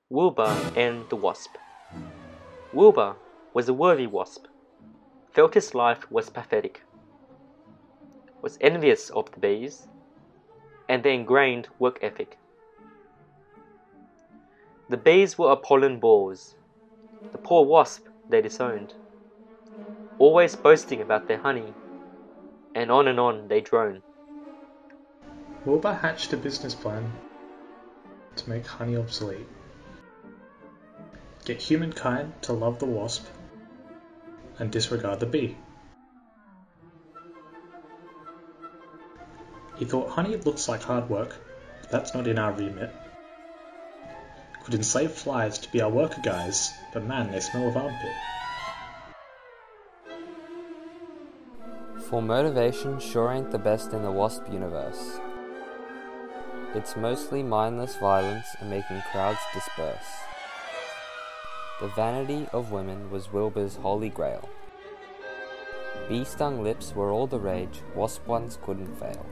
Wilbur and the Wasp. Wilbur was a worthy wasp, felt his life was pathetic, was envious of the bees and their ingrained work ethic. The bees were apollen bores, the poor wasp they disowned, always boasting about their honey, and on they drone. Wilbur hatched a business plan to make honey obsolete, get humankind to love the wasp and disregard the bee. He thought honey looks like hard work, but that's not in our remit. Could enslave flies to be our worker guys, but man, they smell of armpit. For motivation sure ain't the best in the wasp universe. It's mostly mindless violence and making crowds disperse. The vanity of women was Wilbur's holy grail. Bee-stung lips were all the rage, wasp ones couldn't fail.